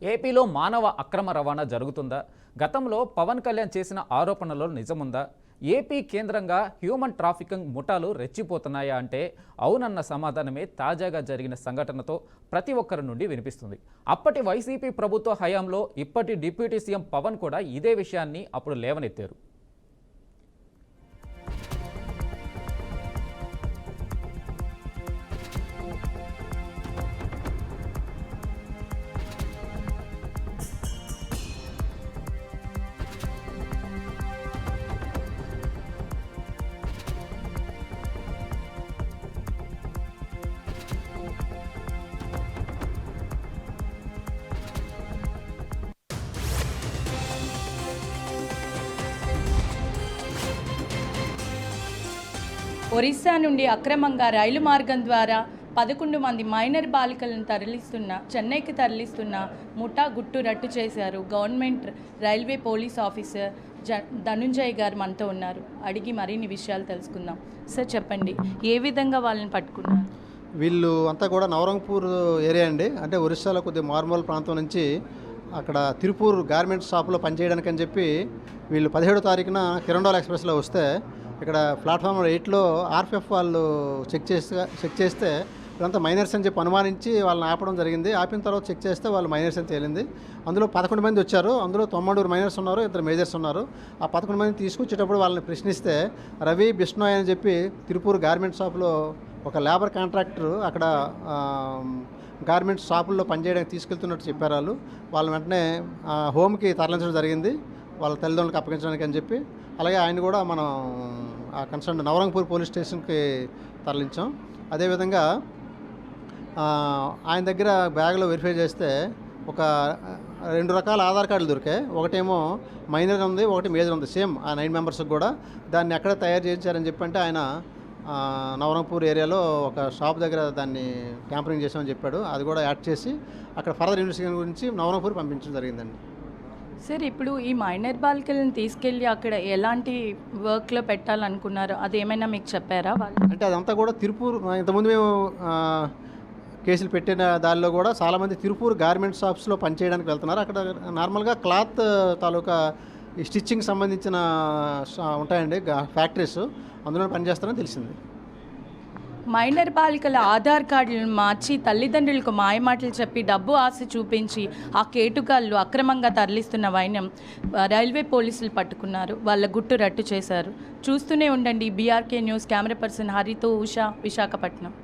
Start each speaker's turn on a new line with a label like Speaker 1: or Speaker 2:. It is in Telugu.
Speaker 1: ఏపీలో మానవ అక్రమ రవాణా జరుగుతుందా? గతంలో పవన్ కళ్యాణ్ చేసిన ఆరోపణలలో నిజముందా? ఏపీ కేంద్రంగా హ్యూమన్ ట్రాఫికింగ్ ముఠాలు రెచ్చిపోతున్నాయా అంటే అవునన్న సమాధానమే తాజాగా జరిగిన సంఘటనతో ప్రతి ఒక్కరి నుండి వినిపిస్తుంది. అప్పటి వైసీపీ ప్రభుత్వ హయాంలో ఇప్పటి డిప్యూటీ సీఎం పవన్ కూడా ఇదే విషయాన్ని అప్పుడు లేవనెత్తారు.
Speaker 2: ఒరిస్సా నుండి అక్రమంగా రైలు మార్గం ద్వారా 11 మంది మైనర్ బాలికలను చెన్నైకి తరలిస్తున్న ముఠా గుట్టు రట్టు చేశారు. Government railway police officer Dhananjay గారు మనతో ఉన్నారు. అడిగి మరిన్ని విషయాలు తెలుసుకుందాం. సార్ చెప్పండి, ఏ విధంగా వాళ్ళని పట్టుకున్నారు?
Speaker 3: వీళ్ళు అంతా కూడా నవరంగపూర్ ఏరియా అండి. అంటే ఒరిస్సాలో కొద్దిగా మార్మూల ప్రాంతం నుంచి అక్కడ తిరుపూర్ గార్మెంట్స్ షాప్లో పనిచేయడానికి అని చెప్పి వీళ్ళు 17వ తారీఖున కిరండోల్ ఎక్స్ప్రెస్లో వస్తే ఇక్కడ ప్లాట్ఫామ్ 8లో ఆర్పిఎఫ్ వాళ్ళు చెక్ చేస్తే వీళ్ళంతా మైనర్స్ అని చెప్పి అనుమానించి వాళ్ళని ఆపడం జరిగింది. ఆపిన తర్వాత చెక్ చేస్తే వాళ్ళు మైనర్స్ అని తేలింది. అందులో 11 మంది వచ్చారు. అందులో 90 మైనర్స్ ఉన్నారు, 2 మేజర్స్ ఉన్నారు. ఆ 11 మంది తీసుకొచ్చేటప్పుడు వాళ్ళని ప్రశ్నిస్తే రవి బిష్ణోయ్ అని చెప్పి తిరుపూర్ గార్మెంట్ షాప్లో ఒక లేబర్ కాంట్రాక్టర్ అక్కడ గార్మెంట్స్ షాపుల్లో పనిచేయడానికి తీసుకెళ్తున్నట్టు చెప్పారు. వాళ్ళు వెంటనే హోమ్కి తరలించడం జరిగింది, వాళ్ళ తల్లిదండ్రులకు అప్పగించడానికి అని చెప్పి. అలాగే ఆయన కూడా మనం ఆ కన్సర్న్ నవరంగపూర్ పోలీస్ స్టేషన్కి తరలించాం. అదేవిధంగా ఆయన దగ్గర బ్యాగ్లో వెరిఫై చేస్తే ఒక 2 రకాల ఆధార్ కార్డులు దొరికాయి. ఒకటేమో మైనర్ ఉంది, ఒకటి మేజర్ ఉంది, సేమ్ ఆ 9 మెంబర్స్కి కూడా. దాన్ని ఎక్కడ తయారు చేయించారని చెప్పంటే ఆయన నవరంగపూర్ ఏరియాలో ఒక షాప్ దగ్గర దాన్ని ట్యాంపరింగ్ చేసామని చెప్పాడు. అది కూడా యాడ్ చేసి అక్కడ ఫర్దర్ ఇన్వెస్టిగేషన్ గురించి నవరంగపూర్ పంపించడం జరిగిందండి.
Speaker 2: సార్, ఇప్పుడు ఈ మైనర్ బాలికలను తీసుకెళ్ళి అక్కడ ఎలాంటి వర్క్లో పెట్టాలనుకున్నారు, అదేమైనా మీకు చెప్పారా వాళ్ళు?
Speaker 3: అంటే అదంతా కూడా తిరుపూర్, ఇంతకుముందు మేము కేసులు పెట్టిన దానిలో కూడా చాలామంది తిరుపూర్ గార్మెంట్ షాప్స్లో పనిచేయడానికి వెళ్తున్నారు. అక్కడ నార్మల్గా క్లాత్ తాలూకా ఈ స్టిచ్చింగ్ సంబంధించిన ఉంటాయండి ఫ్యాక్టరీస్, అందులో పనిచేస్తారని తెలిసింది.
Speaker 2: మైనర్ బాలికల ఆధార్ కార్డులను మార్చి తల్లిదండ్రులకు మాయమాటలు చెప్పి డబ్బు ఆశ చూపించి ఆ కేటుగాళ్ళు అక్రమంగా తరలిస్తున్న వైనం రైల్వే పోలీసులు పట్టుకున్నారు. వాళ్ళ గుట్టు రట్టు చేశారు. చూస్తూనే ఉండండి బీఆర్కే న్యూస్. కెమెరా పర్సన్ హరితో ఉషా, విశాఖపట్నం.